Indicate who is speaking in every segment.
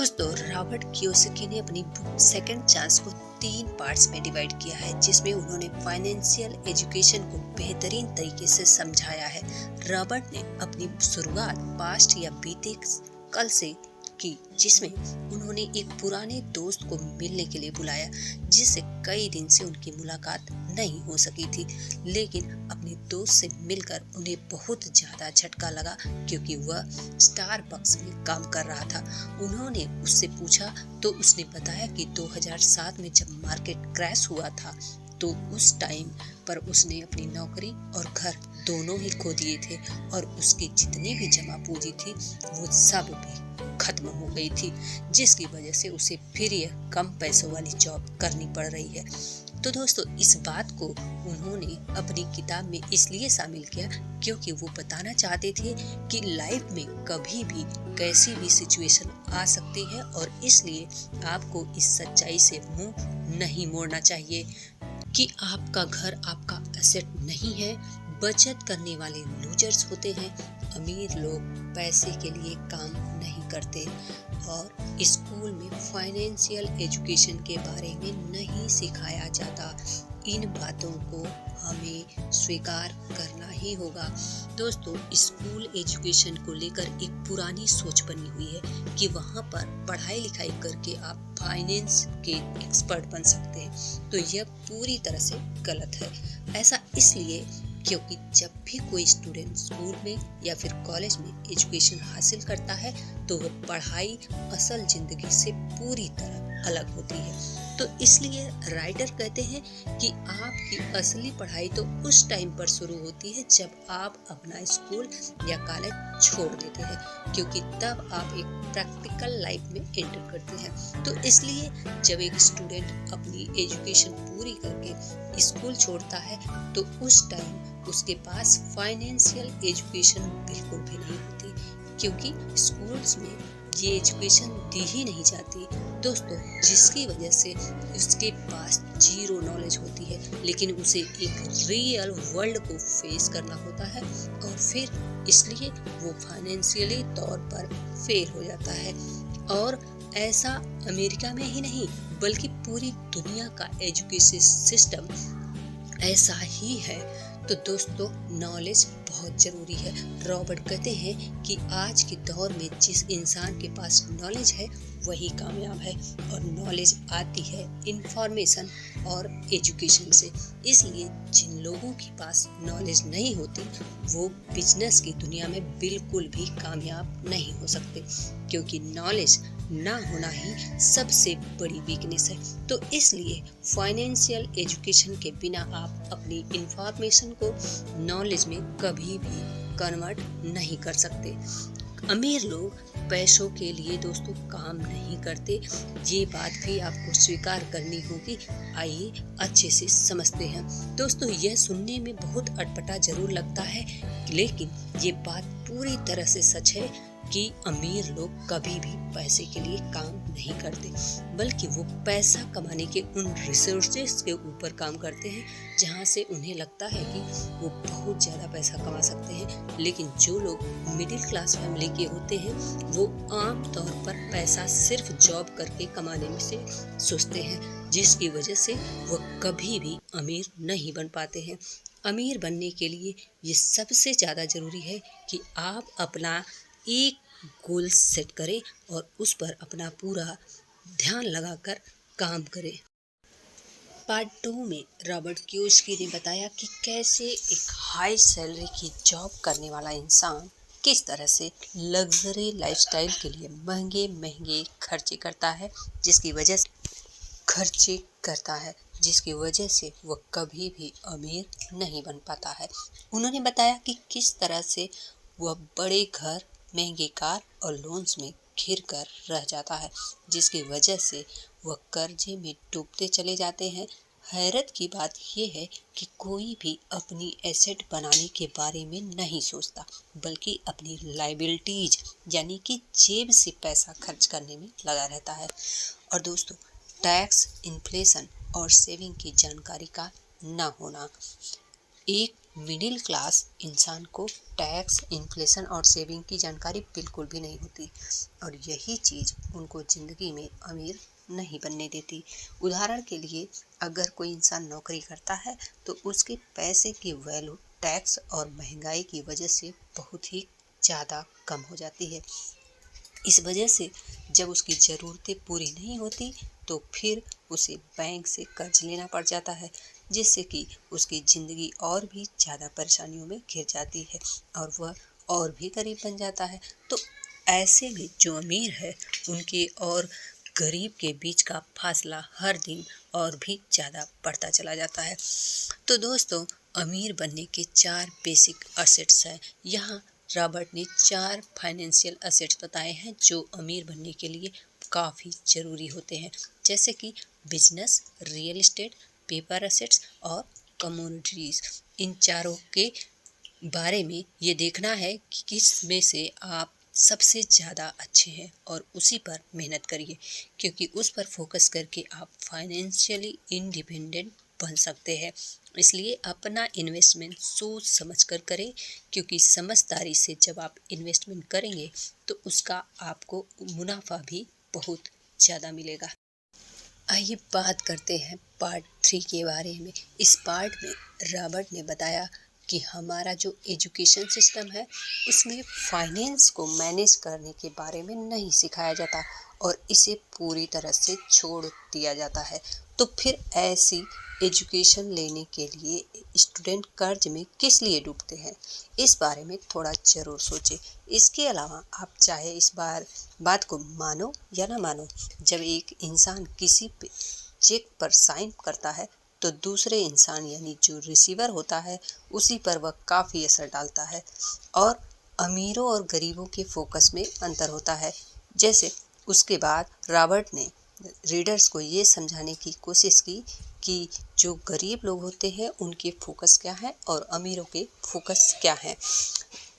Speaker 1: दोस्तों, Robert Kiyosaki ने अपनी बुक सेकंड चांस को 3 पार्ट्स में डिवाइड किया है, जिसमें उन्होंने फाइनेंशियल एजुकेशन को बेहतरीन तरीके से समझाया है। रॉबर्ट ने अपनी शुरुआत पास्ट या बीते कल से की, जिसमें उन्होंने एक पुराने दोस्त को मिलने के लिए बुलाया, जिससे कई दिन से उनकी मुलाकात नहीं हो सकी थी। लेकिन अपने दोस्त से मिलकर उन्हें बहुत ज्यादा झटका लगा, क्योंकि वह स्टारबक्स में काम कर रहा था। उन्होंने उससे पूछा तो उसने बताया कि 2007 में जब मार्केट क्रैश हुआ था, तो उस टाइम पर उसने अपनी नौकरी और घर दोनों ही खो दिए थे, और उसकी जितनी भी जमा पूंजी थी वो सब भी खत्म हो गई थी, जिसकी वजह से उसे फिर यह कम पैसों वाली जॉब करनी पड़ रही है। तो दोस्तों, इस बात को उन्होंने अपनी किताब में इसलिए शामिल किया क्योंकि वो बताना चाहते थे कि लाइफ में कभी भी कैसी भी सिचुएशन आ सकती है, और इसलिए आपको इस सच्चाई से मुंह नहीं मोड़ना चाहिए कि आपका घर आपका एसेट नहीं है। बचत करने वाले लूजर्स होते हैं। अमीर लोग पैसे के लिए काम नहीं करते, और स्कूल में फाइनेंशियल एजुकेशन के बारे में नहीं सिखाया जाता। इन बातों को हमें स्वीकार करना ही होगा। दोस्तों, स्कूल एजुकेशन को लेकर एक पुरानी सोच बनी हुई है कि वहाँ पर पढ़ाई लिखाई करके आप फाइनेंस के एक्सपर्ट बन सकते हैं। तो यह पूरी तरह से गलत है। ऐसा इसलिए क्योंकि जब भी कोई स्टूडेंट स्कूल में या फिर कॉलेज में एजुकेशन हासिल करता है, तो वह पढ़ाई असल जिंदगी से पूरी तरह अलग होती है। तो इसलिए राइटर कहते हैं कि आपकी असली पढ़ाई तो उस टाइम पर शुरू होती है जब आप अपना स्कूल या कॉलेज छोड़ देते हैं, क्योंकि तब आप एक प्रैक्टिकल लाइफ में एंटर करते हैं। तो इसलिए जब एक स्टूडेंट अपनी एजुकेशन पूरी करके स्कूल छोड़ता है, तो उस टाइम उसके पास फाइनेंशियल एजुकेशन बिल्कुल भी नहीं होती, क्योंकि स्कूल्स में ये एजुकेशन दी ही नहीं जाती दोस्तों, जिसकी वजह से उसके पास जीरो नॉलेज होती है। लेकिन उसे एक रियल वर्ल्ड को फेस करना होता है, और फिर इसलिए वो फाइनेंशियली तौर पर फेल हो जाता है। और ऐसा अमेरिका में ही नहीं, बल्कि पूरी दुनिया का एजुकेशन सिस्टम ऐसा ही है। तो दोस्तों, नॉलेज बहुत जरूरी है। रॉबर्ट कहते हैं कि आज के दौर में जिस इंसान के पास नॉलेज है वही कामयाब है, और नॉलेज आती है इंफॉर्मेशन और एजुकेशन से। इसलिए जिन लोगों के पास नॉलेज नहीं होती, वो बिजनेस की दुनिया में बिल्कुल भी कामयाब नहीं हो सकते, क्योंकि नॉलेज ना होना ही सबसे बड़ी वीकनेस है। तो इसलिए फाइनेंशियल एजुकेशन के बिना आप अपनी इंफॉर्मेशन को नॉलेज में कभी भी कन्वर्ट नहीं कर सकते। अमीर लोग पैसों के लिए दोस्तों काम नहीं करते, ये बात भी आपको स्वीकार करनी होगी। आइए अच्छे से समझते हैं। दोस्तों, यह सुनने में बहुत अटपटा जरूर लगता है, लेकिन ये बात पूरी तरह से सच है कि अमीर लोग कभी भी पैसे के लिए काम नहीं करते, बल्कि वो पैसा कमाने के उन रिसोर्सेस के ऊपर काम करते हैं जहाँ से उन्हें लगता है कि वो बहुत ज़्यादा पैसा कमा सकते हैं। लेकिन जो लोग मिडिल क्लास फैमिली के होते हैं, वो आम तौर पर पैसा सिर्फ जॉब करके कमाने में से सोचते हैं, जिसकी वजह से वो कभी भी अमीर नहीं बन पाते हैं। अमीर बनने के लिए ये सबसे ज़्यादा ज़रूरी है कि आप अपना एक गोल सेट करें और उस पर अपना पूरा ध्यान लगाकर काम करें। पार्ट 2 में रॉबर्ट कियोसाकी ने बताया कि कैसे एक हाई सैलरी की जॉब करने वाला इंसान किस तरह से लग्जरी लाइफस्टाइल के लिए महंगे महंगे खर्चे करता है, जिसकी वजह से वह कभी भी अमीर नहीं बन पाता है। उन्होंने बताया कि किस तरह से वह बड़े घर, महंगे कार और लोन्स में घिर कर रह जाता है, जिसकी वजह से वह कर्जे में डूबते चले जाते हैं। हैरत की बात यह है कि कोई भी अपनी एसेट बनाने के बारे में नहीं सोचता, बल्कि अपनी लायबिलिटीज यानी कि जेब से पैसा खर्च करने में लगा रहता है। और दोस्तों, टैक्स, इन्फ्लेशन और सेविंग की जानकारी का न होना एक मिडिल क्लास इंसान को टैक्स, इन्फ्लेशन और सेविंग की जानकारी बिल्कुल भी नहीं होती और यही चीज़ उनको ज़िंदगी में अमीर नहीं बनने देती। उदाहरण के लिए, अगर कोई इंसान नौकरी करता है तो उसके पैसे की वैल्यू टैक्स और महंगाई की वजह से बहुत ही ज़्यादा कम हो जाती है। इस वजह से जब उसकी ज़रूरतें पूरी नहीं होती तो फिर उसे बैंक से कर्ज लेना पड़ जाता है, जिससे कि उसकी ज़िंदगी और भी ज़्यादा परेशानियों में घिर जाती है और वह और भी गरीब बन जाता है। तो ऐसे में जो अमीर है उनके और गरीब के बीच का फासला हर दिन और भी ज़्यादा बढ़ता चला जाता है। तो दोस्तों, अमीर बनने के 4 बेसिक असेट्स हैं। यहाँ रॉबर्ट ने 4 फाइनेंशियल असेट्स बताए हैं जो अमीर बनने के लिए काफ़ी ज़रूरी होते हैं, जैसे कि business, real estate, paper assets और कमोडिटीज़। इन चारों के बारे में ये देखना है कि किस में से आप सबसे ज़्यादा अच्छे हैं और उसी पर मेहनत करिए, क्योंकि उस पर फोकस करके आप फाइनेंशियली इंडिपेंडेंट बन सकते हैं। इसलिए अपना इन्वेस्टमेंट सोच समझ कर करें, क्योंकि समझदारी से जब आप इन्वेस्टमेंट करेंगे तो उसका आपको मुनाफा भी बहुत ज़्यादा मिलेगा। आइए बात करते हैं पार्ट 3 के बारे में। इस पार्ट में रॉबर्ट ने बताया कि हमारा जो एजुकेशन सिस्टम है उसमें फाइनेंस को मैनेज करने के बारे में नहीं सिखाया जाता और इसे पूरी तरह से छोड़ दिया जाता है। तो फिर ऐसी एजुकेशन लेने के लिए स्टूडेंट कर्ज में किस लिए डूबते हैं, इस बारे में थोड़ा ज़रूर सोचें। इसके अलावा आप चाहे इस बात को मानो या ना मानो, जब एक इंसान किसी पे चेक पर साइन करता है तो दूसरे इंसान यानी जो रिसीवर होता है उसी पर वह काफ़ी असर डालता है और अमीरों और गरीबों के फोकस में अंतर होता है। जैसे उसके बाद रॉबर्ट ने रीडर्स को ये समझाने की कोशिश की कि जो गरीब लोग होते हैं उनके फोकस क्या है और अमीरों के फोकस क्या है।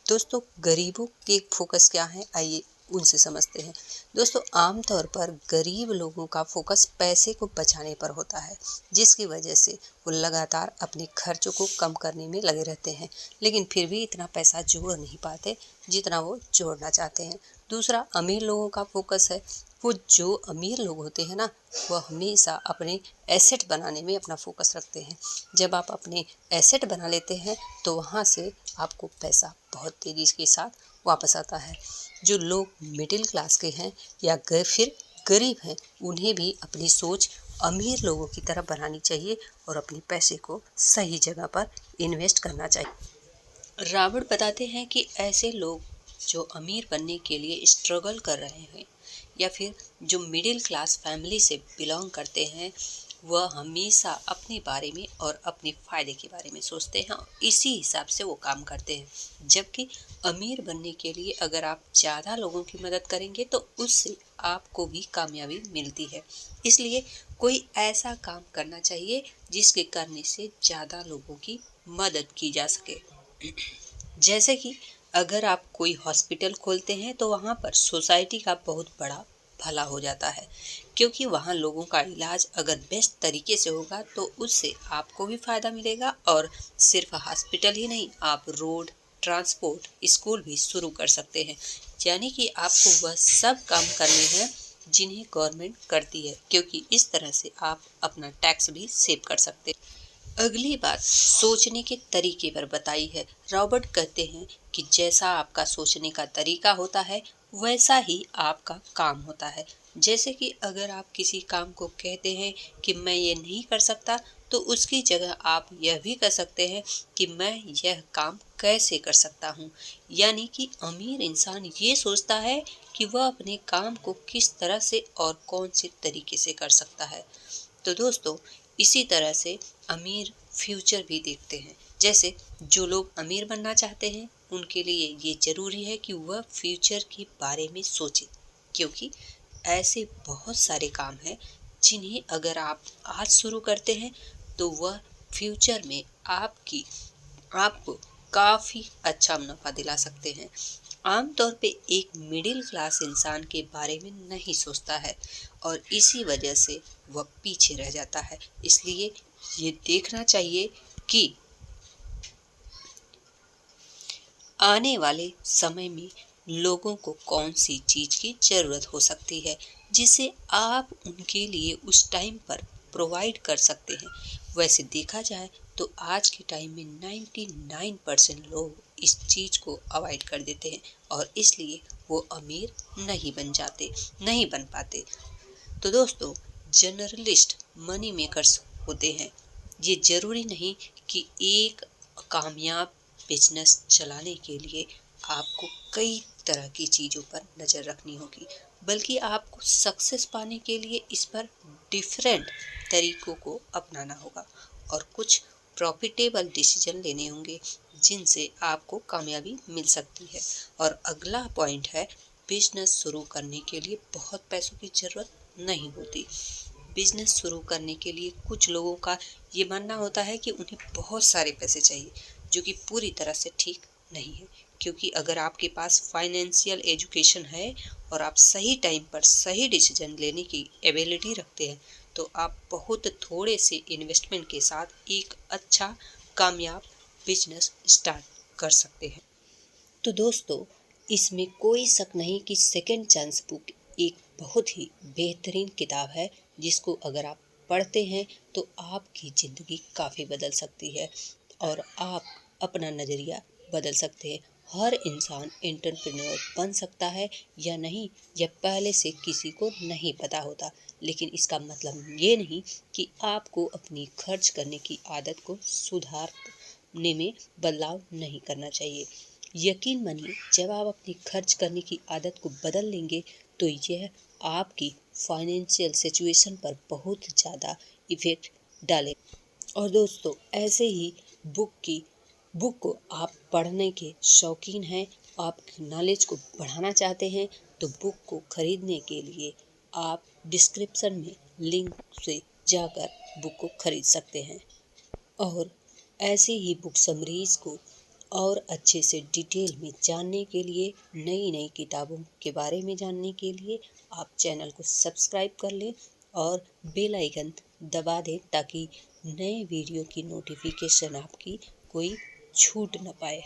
Speaker 1: दोस्तों, गरीबों के फोकस क्या है, आइए उनसे समझते हैं। दोस्तों, आमतौर पर गरीब लोगों का फोकस पैसे को बचाने पर होता है, जिसकी वजह से वो लगातार अपने खर्चों को कम करने में लगे रहते हैं, लेकिन फिर भी इतना पैसा जोड़ नहीं पाते जितना वो जोड़ना चाहते हैं। दूसरा, अमीर लोगों का फोकस है, वो जो अमीर लोग होते हैं ना, वह हमेशा अपने एसेट बनाने में अपना फोकस रखते हैं। जब आप अपने एसेट बना लेते हैं तो वहाँ से आपको पैसा बहुत तेज़ी के साथ वापस आता है। जो लोग मिडिल क्लास के हैं या फिर गरीब हैं, उन्हें भी अपनी सोच अमीर लोगों की तरह बनानी चाहिए और अपने पैसे को सही जगह पर इन्वेस्ट करना चाहिए। रॉबर्ट बताते हैं कि ऐसे लोग जो अमीर बनने के लिए स्ट्रगल कर रहे हैं या फिर जो मिडिल क्लास फैमिली से बिलोंग करते हैं, वह हमेशा अपने बारे में और अपने फ़ायदे के बारे में सोचते हैं और इसी हिसाब से वो काम करते हैं। जबकि अमीर बनने के लिए अगर आप ज़्यादा लोगों की मदद करेंगे तो उससे आपको भी कामयाबी मिलती है। इसलिए कोई ऐसा काम करना चाहिए जिसके करने से ज़्यादा लोगों की मदद की जा सके। जैसे कि अगर आप कोई हॉस्पिटल खोलते हैं तो वहाँ पर सोसाइटी का बहुत बड़ा भला हो जाता है, क्योंकि वहाँ लोगों का इलाज अगर बेस्ट तरीके से होगा तो उससे आपको भी फ़ायदा मिलेगा और सिर्फ हॉस्पिटल ही नहीं, आप रोड, ट्रांसपोर्ट, स्कूल भी शुरू कर सकते हैं। यानी कि आपको वह सब काम करने हैं जिन्हें गवर्नमेंट करती है, क्योंकि इस तरह से आप अपना टैक्स भी सेव कर सकते हैं। अगली बात सोचने के तरीके पर बताई है। रॉबर्ट कहते हैं कि जैसा आपका सोचने का तरीका होता है वैसा ही आपका काम होता है। जैसे कि अगर आप किसी काम को कहते हैं कि मैं ये नहीं कर सकता, तो उसकी जगह आप यह भी कर सकते हैं कि मैं यह काम कैसे कर सकता हूँ। यानी कि अमीर इंसान ये सोचता है कि वह अपने काम को किस तरह से और कौन से तरीके से कर सकता है। तो दोस्तों, इसी तरह से अमीर फ्यूचर भी देखते हैं। जैसे जो लोग अमीर बनना चाहते हैं उनके लिए ये ज़रूरी है कि वह फ्यूचर के बारे में सोचें, क्योंकि ऐसे बहुत सारे काम हैं जिन्हें अगर आप आज शुरू करते हैं तो वह फ्यूचर में आपको काफ़ी अच्छा मुनाफा दिला सकते हैं। आमतौर पे एक मिडिल क्लास इंसान के बारे में नहीं सोचता है और इसी वजह से वह पीछे रह जाता है। इसलिए ये देखना चाहिए कि आने वाले समय में लोगों को कौन सी चीज़ की ज़रूरत हो सकती है जिसे आप उनके लिए उस टाइम पर प्रोवाइड कर सकते हैं। वैसे देखा जाए तो आज के टाइम में 99% लोग इस चीज़ को अवॉइड कर देते हैं और इसलिए वो अमीर नहीं बन पाते। तो दोस्तों, जर्नलिस्ट मनी मेकर्स होते हैं। ये ज़रूरी नहीं कि एक कामयाब बिजनेस चलाने के लिए आपको कई तरह की चीज़ों पर नज़र रखनी होगी, बल्कि आपको सक्सेस पाने के लिए इस पर डिफरेंट तरीकों को अपनाना होगा और कुछ प्रॉफिटेबल डिसीजन लेने होंगे जिनसे आपको कामयाबी मिल सकती है। और अगला पॉइंट है, बिजनेस शुरू करने के लिए बहुत पैसों की ज़रूरत नहीं होती। बिजनेस शुरू करने के लिए कुछ लोगों का ये मानना होता है कि उन्हें बहुत सारे पैसे चाहिए, जो कि पूरी तरह से ठीक नहीं है। क्योंकि अगर आपके पास फाइनेंशियल एजुकेशन है और आप सही टाइम पर सही डिसीजन लेने की एबिलिटी रखते हैं, तो आप बहुत थोड़े से इन्वेस्टमेंट के साथ एक अच्छा कामयाब बिजनेस स्टार्ट कर सकते हैं। तो दोस्तों, इसमें कोई शक नहीं कि सेकंड चांस बुक एक बहुत ही बेहतरीन किताब है, जिसको अगर आप पढ़ते हैं तो आपकी ज़िंदगी काफ़ी बदल सकती है और आप अपना नज़रिया बदल सकते हैं। हर इंसान एंटरप्रेन्योर बन सकता है या नहीं, यह पहले से किसी को नहीं पता होता, लेकिन इसका मतलब ये नहीं कि आपको अपनी खर्च करने की आदत को सुधारने में बदलाव नहीं करना चाहिए। यकीन मानिए, जब आप अपनी खर्च करने की आदत को बदल लेंगे तो यह आपकी फाइनेंशियल सिचुएशन पर बहुत ज़्यादा इफ़ेक्ट डाले। और दोस्तों, ऐसे ही बुक को आप पढ़ने के शौकीन हैं, आप नॉलेज को बढ़ाना चाहते हैं, तो बुक को खरीदने के लिए आप डिस्क्रिप्शन में लिंक से जाकर बुक को खरीद सकते हैं। और ऐसे ही बुक समरीज को और अच्छे से डिटेल में जानने के लिए, नई नई किताबों के बारे में जानने के लिए आप चैनल को सब्सक्राइब कर लें और बेल आइकन दबा दें, ताकि नए वीडियो की नोटिफिकेशन आपकी कोई छूट न पाए।